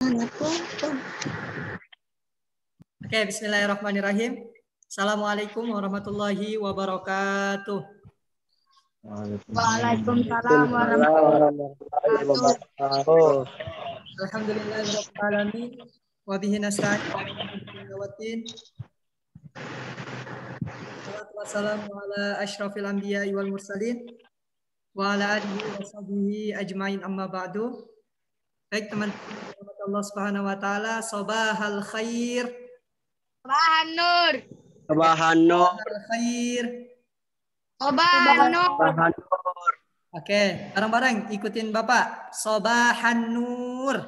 Oke, bismillahirrahmanirrahim. Assalamualaikum warahmatullahi wabarakatuh. Waalaikumsalam warahmatullahi wabarakatuh. Alhamdulillahirabbil alamin wa bihi nasta'in wassalamu ala asyrafil anbiya'i wal mursalin wa ala alihi wa sahbihi ajmain amma ba'du. Baik teman-teman Allah Subhanahu wa taala, sabahal khair. Sabahan nur. Sabahan nur. Khair. Sabahan nur. Oke, bareng-bareng ikutin Bapak. Sabahan nur.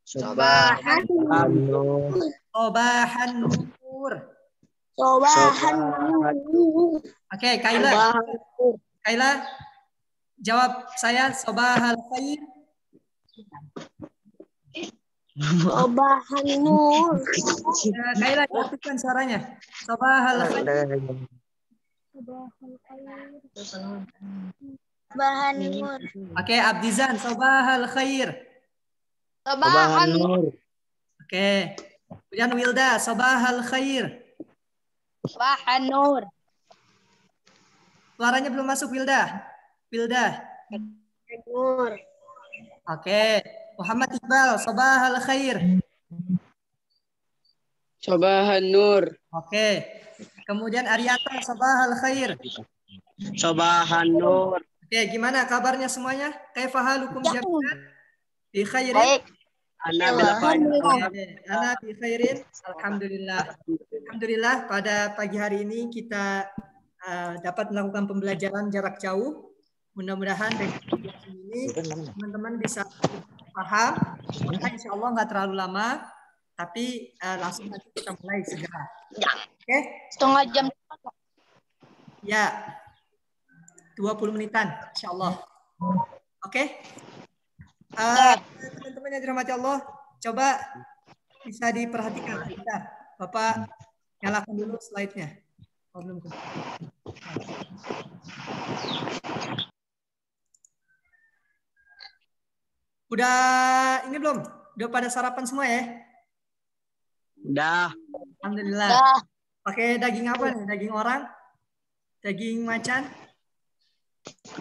Sabahan nur. Sabahan nur. Sabahan nur. Oke, Kaila jawab saya sabahal khair. Sabahan nur. Kaila aktifkan suaranya. Sabahal khair. Sabahan nur. Oke, Abdizan sabahal khair. Sabahan nur. Oke. Kemudian Wilda sabahal khair. Sabahan nur. Suaranya belum masuk Wilda. Nur. Oke. Muhammad Iqbal sabahal khair. Sabahan nur. Oke. Kemudian Ariata sabahal khair. Sabahan nur. Oke, gimana kabarnya semuanya? Kaifa halukum jami'an? Bi khairin? Baik. Ana bila Ana bi khairin. Alhamdulillah. Alhamdulillah pada pagi hari ini kita dapat melakukan pembelajaran jarak jauh. Mudah-mudahan dengan ini teman-teman bisa paham. Insya Allah nggak terlalu lama, tapi langsung nanti kita mulai segera. Oke? Setengah jam. Ya, 20 menitan, insya Allah. Oke? Teman-teman yang dirahmati Allah, coba bisa diperhatikan. Bentar, Bapak nyalakan dulu slide-nya. Oh, belum. Udah ini belum? Udah pada sarapan semua ya? Udah. Alhamdulillah. Dah. Pakai daging apa nih? Daging orang? Daging macan?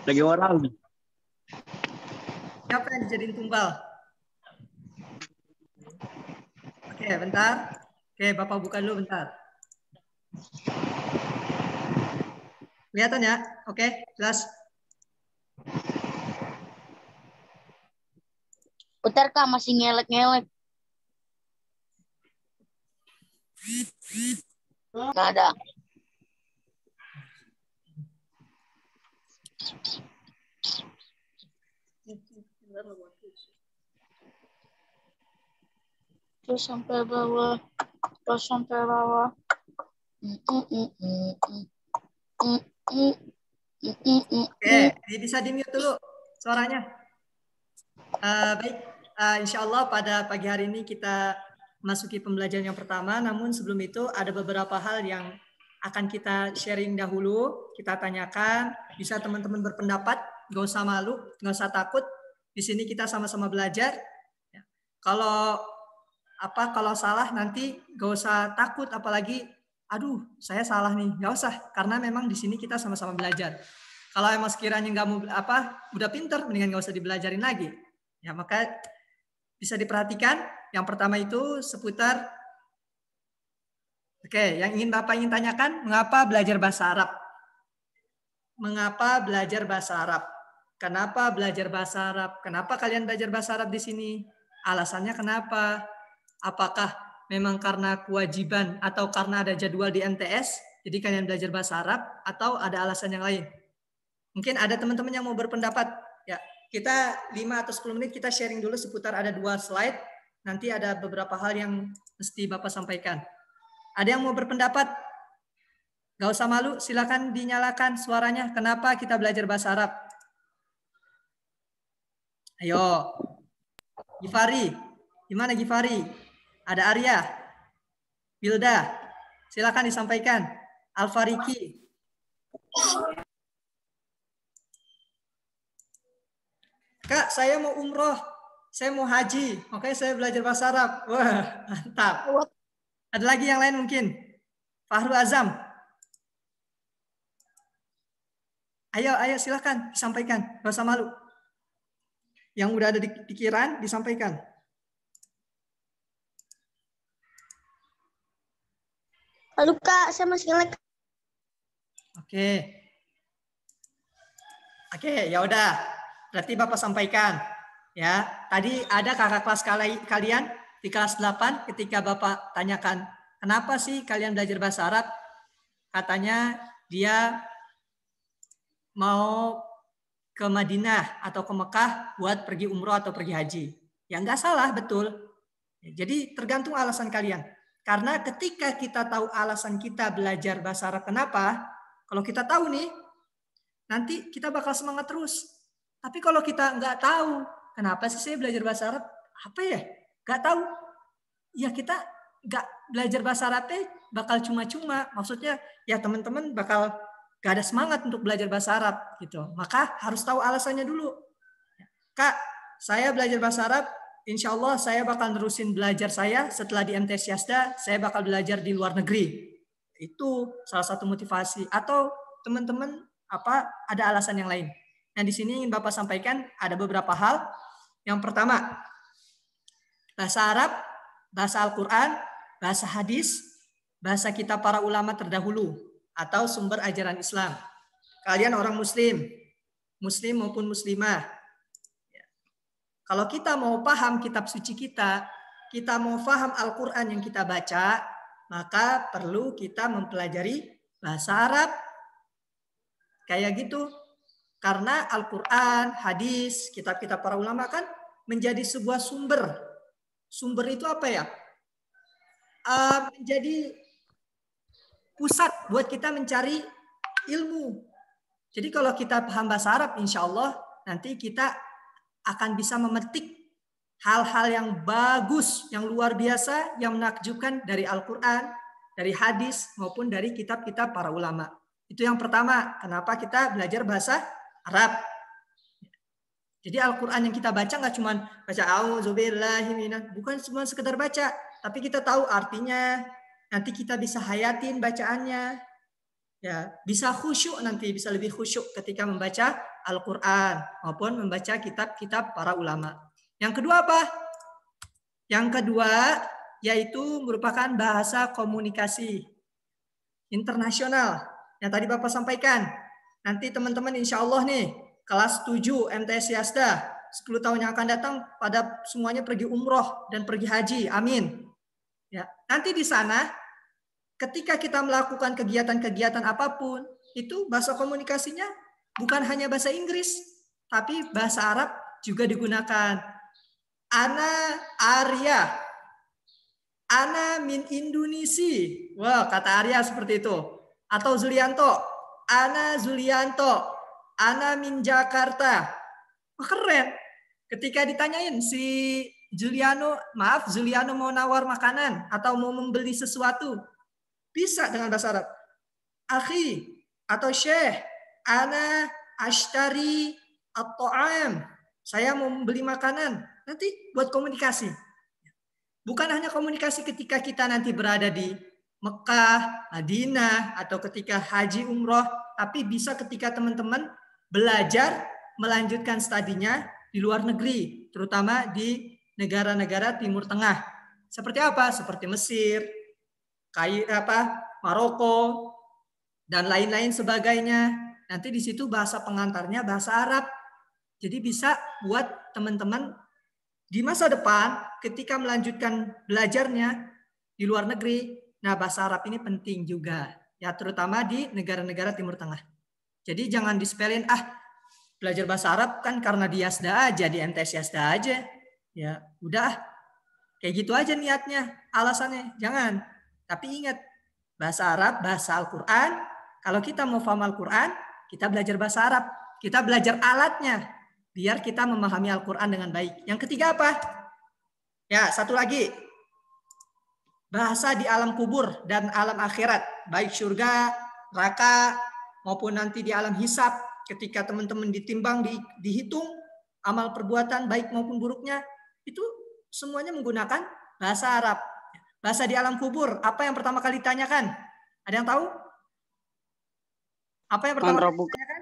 Daging orang. Siapa yang dijadiin tumbal? Oke, bentar. Oke, Bapak buka dulu bentar. Kelihatan ya? Oke, jelas. Putar Kak, masih ngelek-ngelek. Nggak ada. Terus sampai bawah. Oke, bisa di-mute dulu suaranya. Baik, insya Allah pada pagi hari ini kita masuki pembelajaran yang pertama. Namun sebelum itu ada beberapa hal yang akan kita sharing dahulu. Kita tanyakan, bisa teman-teman berpendapat, gak usah malu, gak usah takut. Di sini kita sama-sama belajar. Kalau salah nanti gak usah takut, apalagi aduh saya salah nih, gak usah, karena memang di sini kita sama-sama belajar. Kalau emang sekiranya nggak mau udah pinter, mendingan gak usah dibelajarin lagi. Ya, maka bisa diperhatikan. Yang pertama itu seputar yang Bapak ingin tanyakan, mengapa belajar bahasa Arab? Mengapa belajar bahasa Arab? Kenapa belajar bahasa Arab? Kenapa kalian belajar bahasa Arab di sini? Alasannya kenapa? Apakah memang karena kewajiban atau karena ada jadwal di MTS, jadi kalian belajar bahasa Arab, atau ada alasan yang lain? Mungkin ada teman-teman yang mau berpendapat. Ya, kita 5 atau 10 menit kita sharing dulu seputar ada 2 slide. Nanti ada beberapa hal yang mesti Bapak sampaikan. Ada yang mau berpendapat? Gak usah malu, silakan dinyalakan suaranya. Kenapa kita belajar bahasa Arab? Ayo. Gifari. Gimana Gifari? Ada Arya. Bilda. Silakan disampaikan. Alfariki. Kak, saya mau umroh. Saya mau haji, oke saya belajar bahasa Arab. Wah, mantap. Ada lagi yang lain mungkin? Fahru Azam. Ayo silakan disampaikan, gak usah malu. Yang udah ada di pikiran disampaikan. Halo Kak, saya masih ngelek. Oke, ya udah. Berarti Bapak sampaikan. Ya, tadi ada kakak kelas kalian di kelas 8 ketika Bapak tanyakan, kenapa sih kalian belajar bahasa Arab? Katanya dia mau ke Madinah atau ke Mekah buat pergi umroh atau pergi haji. Ya nggak salah, betul. Jadi tergantung alasan kalian. Karena ketika kita tahu alasan kita belajar bahasa Arab kenapa, kalau kita tahu nih, nanti kita bakal semangat terus. Tapi kalau kita nggak tahu, kenapa sih saya belajar bahasa Arab? Apa ya? Nggak tahu. Ya kita nggak belajar bahasa Arabnya bakal cuma-cuma. Maksudnya ya teman-teman bakal nggak ada semangat untuk belajar bahasa Arab gitu. Maka harus tahu alasannya dulu. Kak, saya belajar bahasa Arab. Insya Allah saya bakal nerusin belajar saya setelah di MTS Yasda. Saya bakal belajar di luar negeri. Itu salah satu motivasi. Atau teman-teman ada alasan yang lain. Nah, di sini ingin Bapak sampaikan ada beberapa hal. Yang pertama, bahasa Arab, bahasa Al-Quran, bahasa hadis, bahasa kita para ulama terdahulu, atau sumber ajaran Islam. Kalian orang muslim maupun muslimah. Kalau kita mau paham kitab suci kita mau paham Al-Quran yang kita baca, maka perlu kita mempelajari bahasa Arab. Kayak gitu. Karena Al-Quran, hadis, kitab-kitab para ulama kan menjadi sebuah sumber. Sumber itu apa ya? Menjadi pusat buat kita mencari ilmu. Jadi kalau kita paham bahasa Arab, insya Allah nanti kita akan bisa memetik hal-hal yang bagus, yang luar biasa, yang menakjubkan dari Al-Quran, dari hadis, maupun dari kitab-kitab para ulama. Itu yang pertama, kenapa kita belajar bahasa Arab. Jadi Al-Quran yang kita baca nggak cuma baca bukan cuma sekedar baca, tapi kita tahu artinya, nanti kita bisa hayatin bacaannya, ya bisa khusyuk nanti, bisa lebih khusyuk ketika membaca Al-Quran maupun membaca kitab-kitab para ulama. Yang kedua apa? Yang kedua yaitu merupakan bahasa komunikasi internasional yang tadi Bapak sampaikan. Nanti teman-teman insya Allah nih, kelas 7 MTS Yasda, 10 tahun yang akan datang pada semuanya pergi umroh dan pergi haji. Amin. Ya, nanti di sana ketika kita melakukan kegiatan-kegiatan apapun, itu bahasa komunikasinya bukan hanya bahasa Inggris, tapi bahasa Arab juga digunakan. Ana Arya. Ana min Indonesia. Wah, kata Arya seperti itu. Atau Zulianto. Ana Zulianto, Ana min Jakarta. Wah, keren. Ketika ditanyain si Juliano mau nawar makanan atau mau membeli sesuatu, bisa dengan bahasa Arab. Akhi atau Syekh, Ana ashtari at-ta'am. Saya mau membeli makanan. Nanti buat komunikasi. Bukan hanya komunikasi ketika kita nanti berada di Mekah, Madinah, atau ketika haji umroh, tapi bisa ketika teman-teman belajar melanjutkan studinya di luar negeri, terutama di negara-negara Timur Tengah. Seperti apa? Seperti Mesir, Maroko, dan lain-lain sebagainya. Nanti di situ bahasa pengantarnya bahasa Arab. Jadi bisa buat teman-teman di masa depan ketika melanjutkan belajarnya di luar negeri. Nah, bahasa Arab ini penting juga, ya terutama di negara-negara Timur Tengah. Jadi jangan dispelin, belajar bahasa Arab kan karena di Yasda aja, di MTS Yasda aja. Ya, udah kayak gitu aja niatnya, alasannya. Jangan. Tapi ingat, bahasa Arab, bahasa Al-Quran, kalau kita mau paham Al-Quran, kita belajar bahasa Arab. Kita belajar alatnya, biar kita memahami Al-Quran dengan baik. Yang ketiga apa? Ya, satu lagi. Bahasa di alam kubur dan alam akhirat, baik surga, neraka, maupun nanti di alam hisab, ketika teman-teman ditimbang, dihitung amal perbuatan baik maupun buruknya, itu semuanya menggunakan bahasa Arab. Bahasa di alam kubur, apa yang pertama kali ditanyakan? Ada yang tahu? Apa yang pertama kali ditanyakan?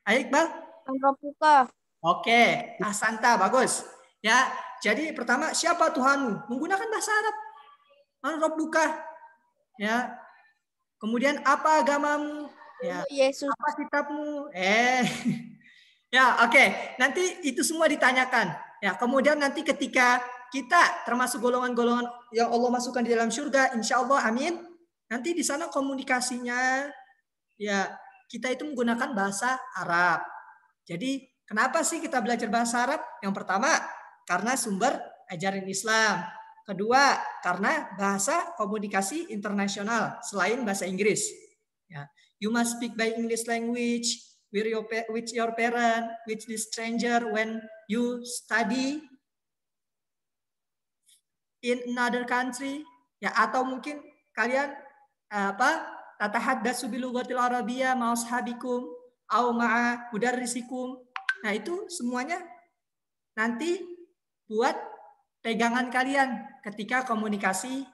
Ayo Iqbal. Anrobuka. Oke, Ahsanta, bagus. Ya, jadi pertama siapa Tuhanmu? Menggunakan bahasa Arab. Man rabbuka? Ya. Kemudian apa agamamu? Ya. Yesus. Apa kitabmu? Ya, oke. Nanti itu semua ditanyakan. Ya, kemudian nanti ketika kita termasuk golongan-golongan yang Allah masukkan di dalam surga, insya Allah, amin. Nanti di sana komunikasinya, ya kita itu menggunakan bahasa Arab. Jadi kenapa sih kita belajar bahasa Arab? Yang pertama, karena sumber ajaran Islam. Kedua, karena bahasa komunikasi internasional selain bahasa Inggris. Ya. You must speak by English language with your parent, with the stranger when you study in another country. Ya, atau mungkin kalian tatahaddatsu bil lughatil arabiyyah ma ashabikum au ma'a mudarrisikum. Nah, itu semuanya nanti buat pegangan kalian ketika komunikasi,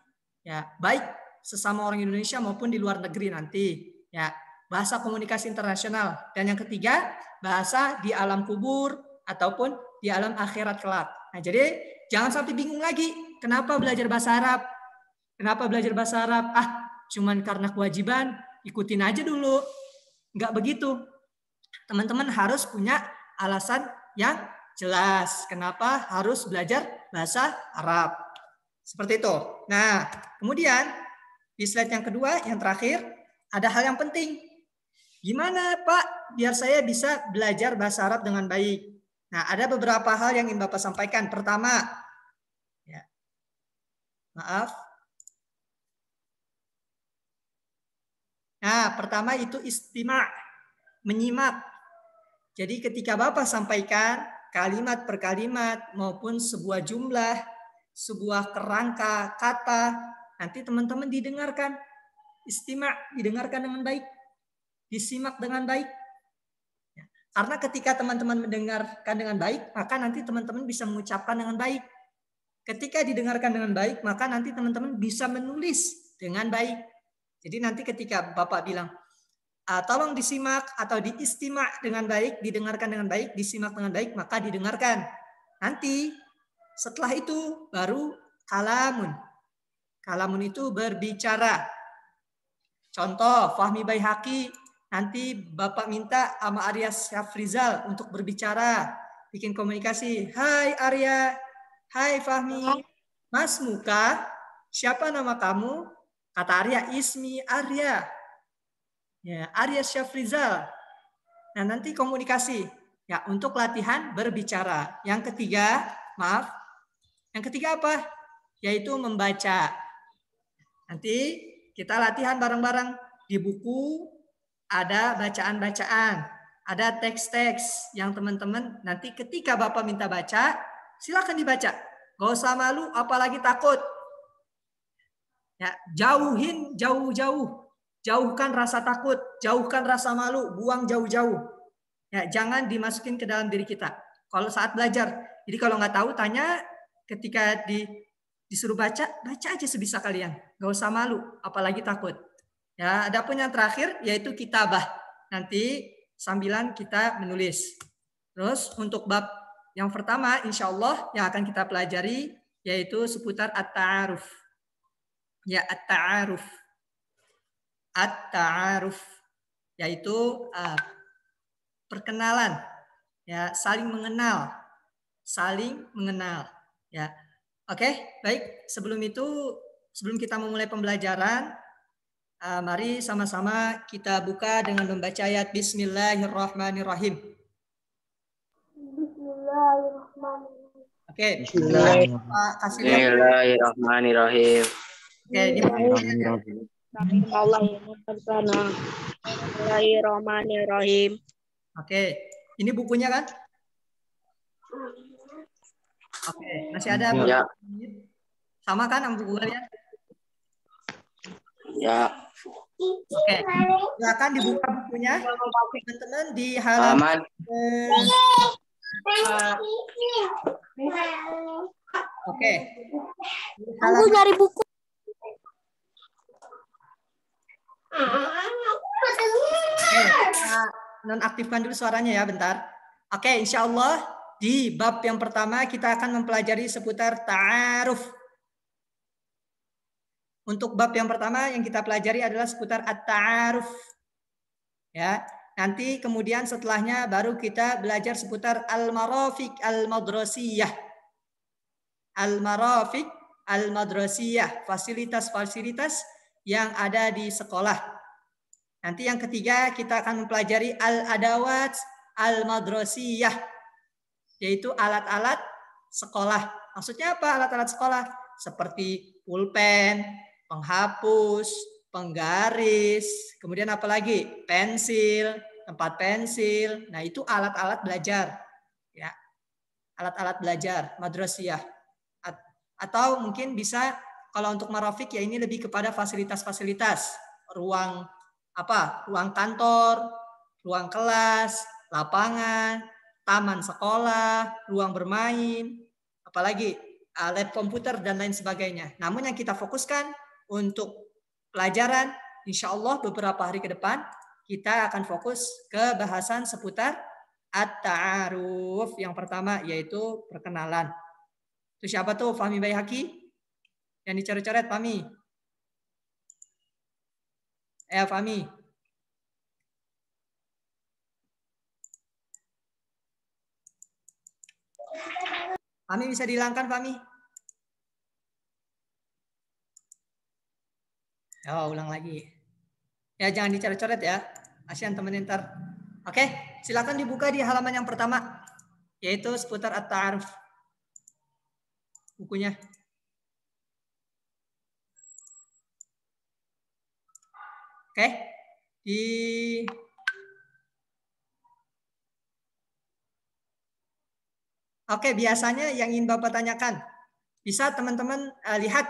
ya, baik sesama orang Indonesia maupun di luar negeri nanti. Ya, bahasa komunikasi internasional. Dan yang ketiga, bahasa di alam kubur ataupun di alam akhirat kelak. Nah, jadi jangan sampai bingung lagi. Kenapa belajar bahasa Arab? Kenapa belajar bahasa Arab? Cuman karena kewajiban, ikutin aja dulu. Enggak begitu. Teman-teman harus punya alasan yang jelas. Kenapa harus belajar bahasa Arab? Seperti itu. Nah, kemudian di slide yang kedua, yang terakhir, ada hal yang penting. Gimana Pak biar saya bisa belajar bahasa Arab dengan baik? Nah, ada beberapa hal yang ingin Bapak sampaikan. Pertama, ya, maaf. Nah, pertama itu istima', menyimak. Jadi ketika Bapak sampaikan kalimat per kalimat maupun sebuah jumlah, sebuah kerangka kata, nanti teman-teman didengarkan. Istima', didengarkan dengan baik. Disimak dengan baik. Ya. Karena ketika teman-teman mendengarkan dengan baik, maka nanti teman-teman bisa mengucapkan dengan baik. Ketika didengarkan dengan baik, maka nanti teman-teman bisa menulis dengan baik. Jadi nanti ketika Bapak bilang, tolong disimak atau diistimak dengan baik, didengarkan dengan baik, disimak dengan baik, maka didengarkan. Nanti setelah itu baru kalamun. Kalamun itu berbicara. Contoh, Fahmi Baihaqi, nanti Bapak minta sama Arya Syafrizal untuk berbicara, bikin komunikasi. Hai Arya, hai Fahmi, Mas Muka, siapa nama kamu? Kata Arya, Ismi Arya. Ya, Arya Syafrizal. Nah, nanti komunikasi. Ya, untuk latihan berbicara. Yang ketiga, maaf. Yang ketiga apa? Yaitu membaca. Nanti kita latihan bareng-bareng. Di buku ada bacaan-bacaan. Ada teks-teks yang teman-teman nanti ketika Bapak minta baca, silakan dibaca. Gak usah malu, apalagi takut. Ya, jauhin jauh-jauh. Jauhkan rasa takut, jauhkan rasa malu, buang jauh-jauh. Ya, jangan dimasukin ke dalam diri kita. Kalau saat belajar, jadi kalau nggak tahu tanya, ketika disuruh baca, baca aja sebisa kalian. Nggak usah malu, apalagi takut. Ya, adapun yang terakhir yaitu kitabah. Nanti sambilan kita menulis. Terus untuk bab yang pertama, insya Allah yang akan kita pelajari yaitu seputar at-ta'aruf. Ya, at-ta'aruf. At-ta'aruf yaitu perkenalan, ya, saling mengenal ya. Oke, baik. Sebelum kita memulai pembelajaran, mari sama-sama kita buka dengan membaca ayat Bismillahirrahmanirrahim. Bismillahirrahmanirrahim. Oke. Bismillahirrahmanirrahim. Oke, ini Bismillahirrahmanirrahim. Oke, ini bukunya kan? Oke, masih ada ya. Sama kan buku kalian? Ya. Oke, silakan dibuka bukunya, teman-teman di halaman Oke. Aku nyari buku. Oke, kita nonaktifkan dulu suaranya ya bentar. Oke, insya Allah di bab yang pertama kita akan mempelajari seputar ta'aruf. Untuk bab yang pertama yang kita pelajari adalah seputar at-ta'aruf. Ya, nanti kemudian setelahnya baru kita belajar seputar al-marafiq al-madrasiyah. Al-marafiq al-madrasiyah, fasilitas-fasilitas yang ada di sekolah. Nanti yang ketiga kita akan mempelajari al-adawat al-madrasiyah, yaitu alat-alat sekolah. Maksudnya apa alat-alat sekolah? Seperti pulpen, penghapus, penggaris, kemudian apa lagi? Pensil, tempat pensil. Nah, itu alat-alat belajar. Ya. Alat-alat belajar madrasiyah. Atau mungkin bisa kalau untuk marafik ya ini lebih kepada fasilitas-fasilitas, ruang kantor, ruang kelas, lapangan, taman sekolah, ruang bermain, apalagi lab komputer dan lain sebagainya. Namun yang kita fokuskan untuk pelajaran, insya Allah beberapa hari ke depan kita akan fokus ke bahasan seputar at-ta'aruf. Yang pertama yaitu perkenalan. Itu siapa tuh? Fahmi Baihaqi? Yang dicoret-coret Fahmi. Fahmi. Fahmi bisa dihilangkan Fahmi? Oh, ulang lagi. Ya, jangan dicoret-coret ya. Kasihan temen ntar. Oke, silakan dibuka di halaman yang pertama, yaitu seputar at-ta'aruf. Bukunya. Oke, Oke, biasanya yang ingin Bapak tanyakan, bisa teman-teman lihat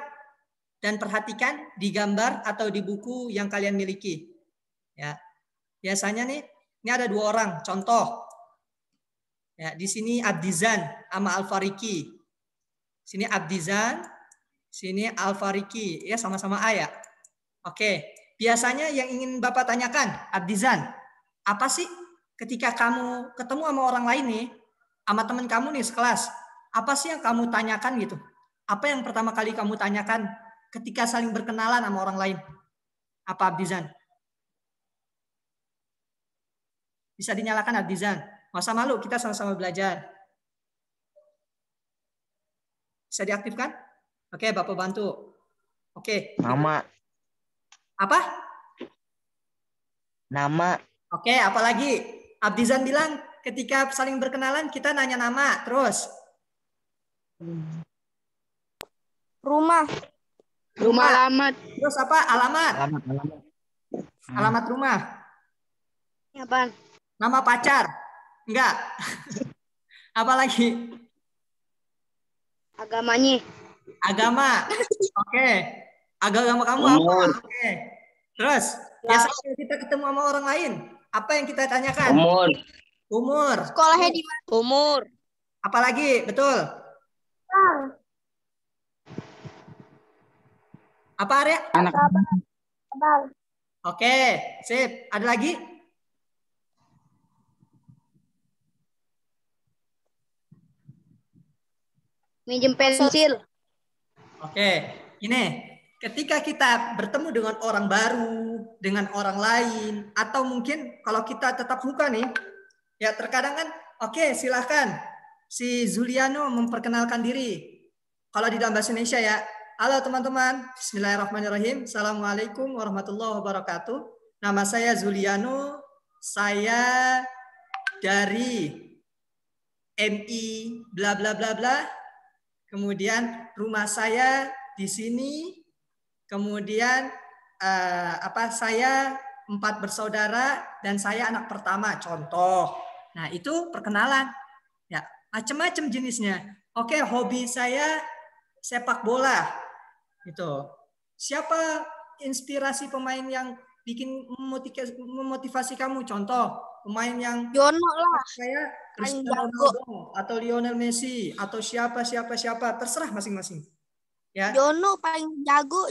dan perhatikan di gambar atau di buku yang kalian miliki. Ya, biasanya nih, ini ada 2 orang. Contoh, ya di sini Abdizan sama Al-Fariki. Sini Abdizan, sini Al-Fariki. Ya sama-sama A ya. Oke, biasanya yang ingin Bapak tanyakan, Abdizan, apa sih ketika kamu ketemu sama orang lain nih, sama teman kamu nih sekelas, apa sih yang kamu tanyakan gitu? Apa yang pertama kali kamu tanyakan ketika saling berkenalan sama orang lain? Apa Abdizan? Bisa dinyalakan Abdizan. Nggak usah malu, kita sama-sama belajar. Bisa diaktifkan? Oke, Bapak bantu. Oke. Nama. Apa? Nama. Oke, apalagi? Abdizan bilang ketika saling berkenalan kita nanya nama terus. Rumah. Rumah. Alamat. Terus apa? Alamat. Alamat rumah. Apaan? Nama pacar. Enggak. Apa lagi? Agamanya. Agama. Oke. Agama kamu apa? Oke. Terus biasanya kita ketemu sama orang lain, apa yang kita tanyakan? Umur. Sekolahnya di mana? Umur. Apalagi? Betul. Apa Arya? Anak. Abang. Oke, sip. Ada lagi? Minjem pensil. Oke, ini ketika kita bertemu dengan orang baru, dengan orang lain, atau mungkin kalau kita tetap muka nih, ya terkadang kan, oke silahkan si Zuliano memperkenalkan diri. Kalau di dalam bahasa Indonesia ya, halo teman-teman, bismillahirrahmanirrahim, assalamualaikum warahmatullahi wabarakatuh. Nama saya Zuliano, saya dari MI bla bla bla bla. Kemudian rumah saya di sini. Kemudian saya 4 bersaudara dan saya anak pertama. Contoh. Nah itu perkenalan. Ya macam-macam jenisnya. Oke, hobi saya sepak bola. Gitu. Siapa inspirasi pemain yang bikin memotivasi kamu? Contoh. pemain yang Jono lah. saya Paling Cristiano jago. Ronaldo atau Lionel Messi atau siapa, terserah masing-masing. Ya. Jono paling jago.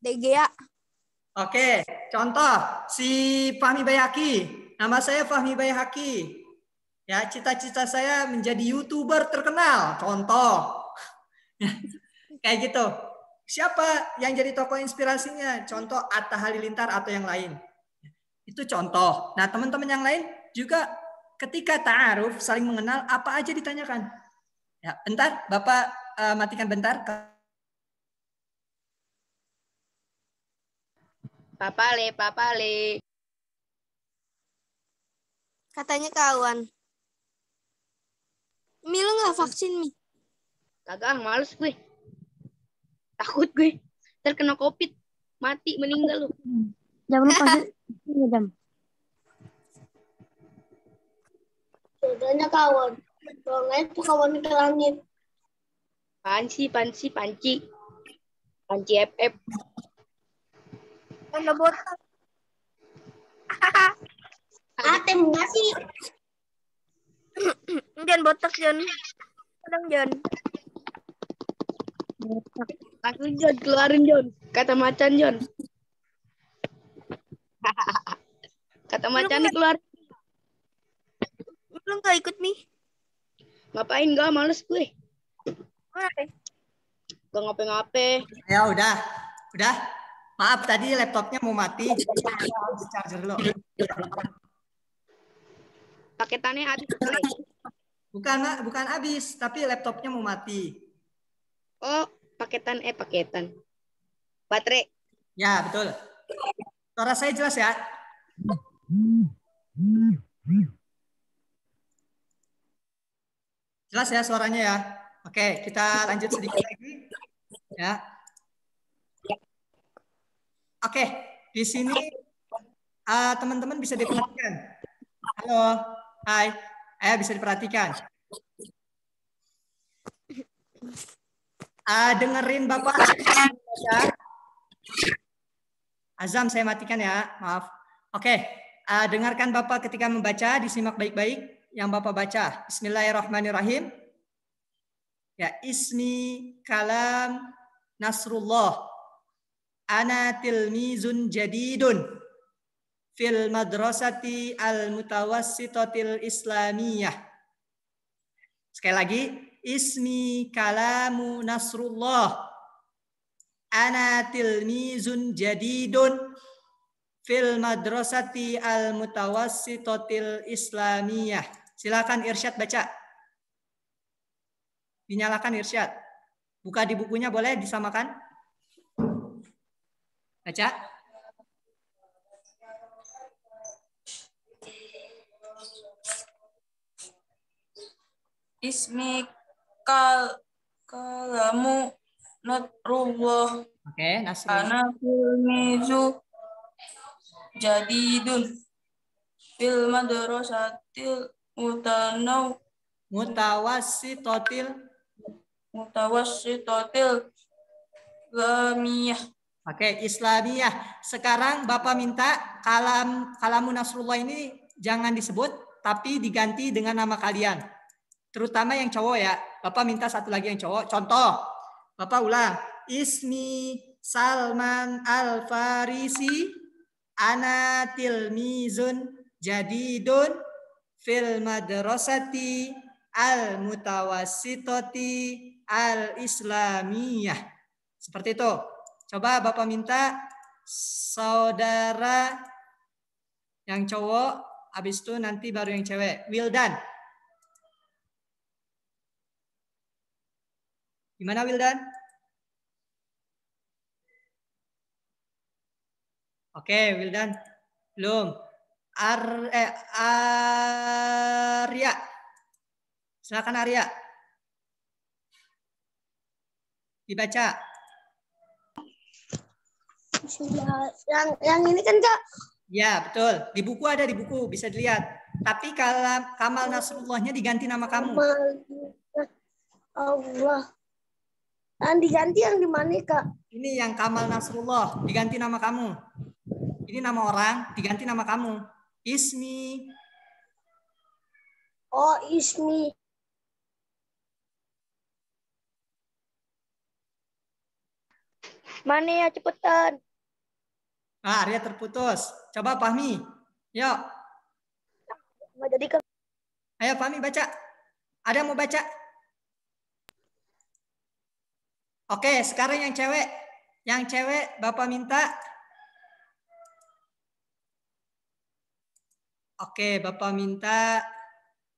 De Gea. Oke, contoh si Fahmi Bayhaqi. Nama saya Fahmi Bayhaqi. Ya, cita-cita saya menjadi YouTuber terkenal. Contoh. Kayak gitu. Siapa yang jadi tokoh inspirasinya? Contoh Atta Halilintar atau yang lain. Itu contoh. Nah, teman-teman yang lain juga ketika ta'aruf saling mengenal, apa aja ditanyakan. Ya, bentar, Bapak matikan bentar. Papale. Katanya kawan. Mi, lu nggak vaksin, Mi? Kagak, males gue. Takut gue. Terkena COVID. Mati, meninggal lu. Jangan lupa jam. Katanya kawan. Soalnya itu kawan ke langit. Panci. Panci FF. Ada botak. Atem enggak sih? Jangan botak, Jon. Kadang, Jon. Langsung Jon, keluarin Jon. Kata macan Jon. Kata macan nih keluar. Lu nggak ikut, Mi? Ngapain enggak, males gue. Kenapa? Gak ngapain-ngapain. Ya udah. Maaf tadi laptopnya mau mati. Jadi charger dulu. Paketannya habis. Bukan habis, tapi laptopnya mau mati. Oh, paketan. Baterai. Ya, betul. Suara saya jelas ya? Jelas ya suaranya ya? Oke, kita lanjut sedikit lagi. Ya. Oke, di sini teman-teman bisa diperhatikan. Halo, hai. Bisa diperhatikan. Dengerin Bapak. Azam saya matikan ya, maaf. Oke, dengarkan Bapak ketika membaca, disimak baik-baik yang Bapak baca. Bismillahirrahmanirrahim. Ya, ismi kalam Nasrullah. Ana tilmizun jadidun fil madrasati al-mutawassitatil islamiyah. Sekali lagi, ismi kalamu Nasrullah. Ana tilmizun jadidun fil madrasati al-mutawassitatil islamiyah. Silakan Irsyad baca. Dinyalakan Irsyad. Buka di bukunya boleh disamakan. Baca. Ismi kalamu Nasrullah. Oke, Nasrullah. Ana filmizu jadidun fil madrasatil mutawassitatil lamiyah. Oke, Islamiyah. Sekarang Bapak minta kalamu Nasrullah ini jangan disebut, tapi diganti dengan nama kalian. Terutama yang cowok ya. Bapak minta satu lagi yang cowok. Contoh, Bapak ulang. Ismi Salman Al-Farisi. Ana tilmizun jadidun fil madrasati al-mutawassitati al-islamiyah. Seperti itu. Coba Bapak minta saudara yang cowok, habis itu nanti baru yang cewek. Wildan. Gimana Wildan? Oke, Wildan. Belum. Arya. Silakan Arya. Dibaca. Yang ini kan Kak? Ya, betul. Di buku ada, di buku bisa dilihat. Tapi kalau Kamal Nasrullahnya diganti nama kamu. Allah. Yang diganti yang di mana Kak? Ini yang Kamal Nasrullah diganti nama kamu. Ini nama orang diganti nama kamu. Ismi. Oh, ismi. Mana ya cepetan? Ah, Arya terputus. Coba Fahmi. Yuk. Nggak jadi kan? Ayo Fahmi baca. Ada yang mau baca? Oke, sekarang yang cewek. Yang cewek Bapak minta. Oke, Bapak minta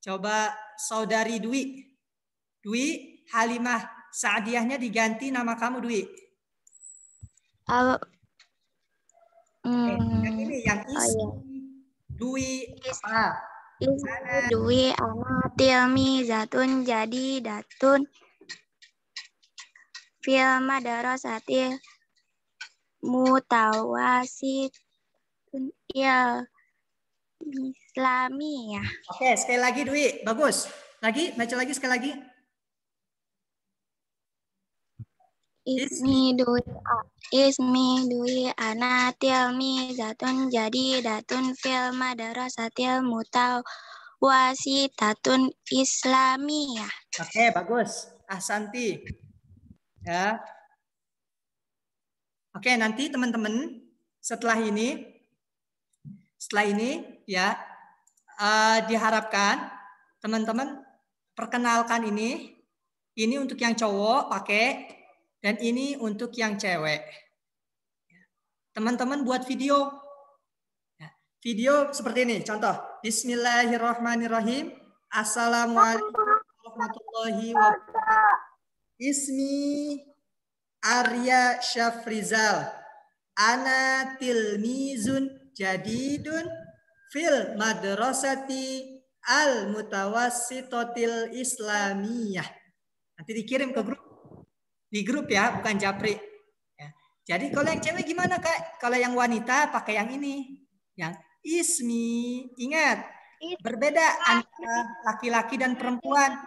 coba saudari Dwi. Dwi, Halimah Saadiyahnya diganti nama kamu Dwi. Yang ini, yang ismi. Dwi apa? Dwi tilmi zatun jadi datun fil madrasatil mutawasitun ya Islamiyah. Oke, sekali lagi Dwi, bagus. Lagi, baca lagi sekali lagi. Ismi Dwi ana tilmi zatun jadi datun fil madrasatil mutawasitatun Islamiyah. Oke, bagus. Ahsanti. Ya. Oke, nanti teman-teman setelah ini ya diharapkan teman-teman perkenalkan ini untuk yang cowok pakai dan ini untuk yang cewek. Teman-teman buat video. Video seperti ini, contoh. Bismillahirrahmanirrahim. Assalamualaikum warahmatullahi wabarakatuh. Ismi Arya Syafrizal. Ana tilmizun jadidun fil madrasati al mutawassitotil islamiyah. Nanti dikirim ke grup. Di grup ya, bukan japri. Ya. Jadi kalau yang cewek gimana Kak? Kalau yang wanita pakai yang ini. Yang ismi. Ingat, berbeda antara laki-laki dan perempuan.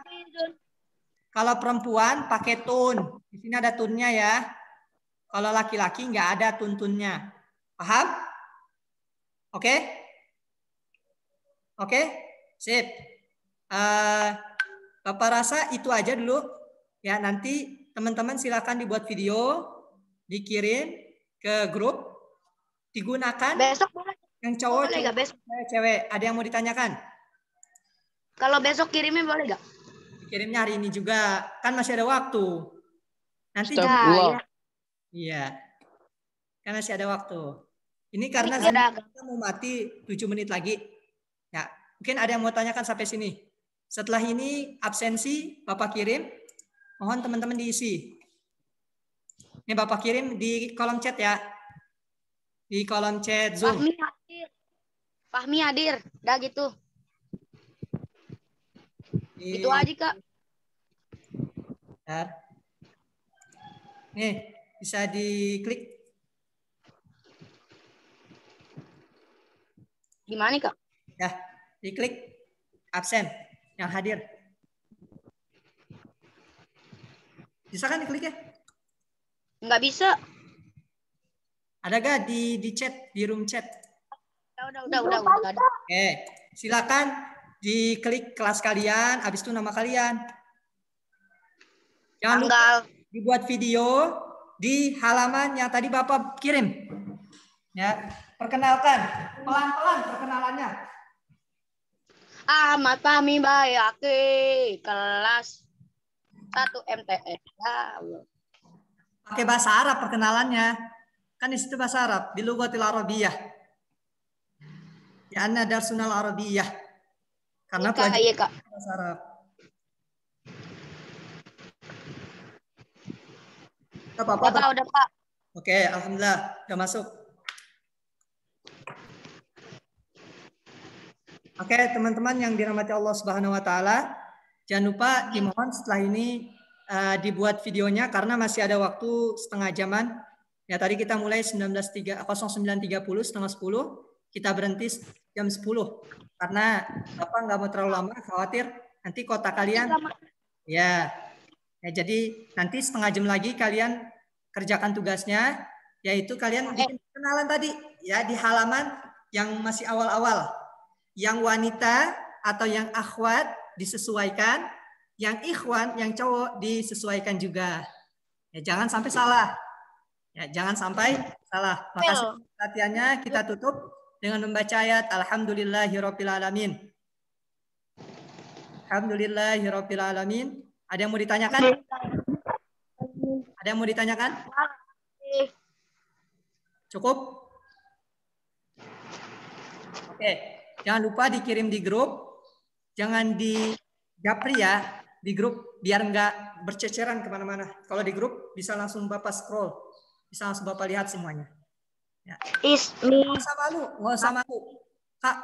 Kalau perempuan pakai tun. Di sini ada tunnya ya. Kalau laki-laki nggak ada tuntunnya. Paham? Oke? Oke? Sip. Bapak rasa itu aja dulu. Ya, nanti teman-teman silakan dibuat video, dikirim ke grup, digunakan. Besok boleh. Yang cowok, Boleh nggak besok? cewek. Ada yang mau ditanyakan? Kalau besok kirimnya boleh nggak? Kirimnya hari ini juga, kan masih ada waktu. Nanti Ya. Iya, kan masih ada waktu. Ini karena kita mau mati 7 menit lagi. Ya, mungkin ada yang mau tanyakan sampai sini. Setelah ini absensi Bapak kirim, mohon teman-teman diisi. Ini Bapak kirim di kolom chat ya. Di kolom chat Zoom. Fahmi hadir. Dah gitu. Itu aja Kak. Bentar. Nih, bisa diklik. Gimana Kak? Ya, diklik absen yang hadir. Bisa kan diklik ya? Nggak bisa. Ada gak di chat, di room chat? Udah. Oke, silakan diklik kelas kalian, habis itu nama kalian. Jangan lupa dibuat video di halaman yang tadi Bapak kirim. Ya, perkenalkan, pelan-pelan perkenalannya. Ahmad Fahmi Bayaki, kelas 1 MTS. Ya Allah. Pakai bahasa Arab perkenalannya. Kan di situ bahasa Arab, di Lughatil Arabiyah. Ya, anna darsunal Arabiyah. Karena pelajaran Kak. bahasa Arab. Udah Pak. Oke, alhamdulillah udah masuk. Oke, teman-teman yang dirahmati Allah Subhanahu wa taala, jangan lupa dimohon setelah ini dibuat videonya karena masih ada waktu setengah jaman. Ya, tadi kita mulai 09.30 setengah 10, kita berhenti jam 10 karena Bapak nggak mau terlalu lama, khawatir nanti kota kalian. Ya, jadi nanti setengah jam lagi kalian kerjakan tugasnya, yaitu kalian bikin kenalan tadi ya di halaman yang masih awal-awal. yang wanita atau yang akhwat disesuaikan, yang ikhwan, yang cowok disesuaikan juga. Ya, jangan sampai salah. Ya, jangan sampai salah. Makasih perhatiannya. Kita tutup dengan membaca ayat Alhamdulillahirrabbilalamin. Alhamdulillahirrabbilalamin. Ada yang mau ditanyakan? Ada yang mau ditanyakan? Cukup? Oke. Jangan lupa dikirim di grup. Jangan di japri ya. Di grup biar nggak berceceran kemana-mana. Kalau di grup bisa langsung Bapak scroll. Bisa langsung Bapak lihat semuanya. Ya. Nggak usah malu. Nggak usah malu. Kak,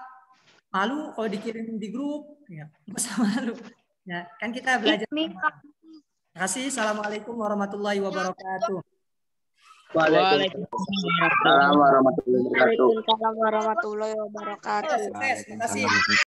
malu kalau dikirim di grup. Ya, nggak usah malu. Ya, kan kita belajar. Terima kasih. Assalamualaikum warahmatullahi wabarakatuh. Waalaikumsalam warahmatullahi wabarakatuh. Waalaikumsalam warahmatullahi wabarakatuh. Sukses. Terima kasih.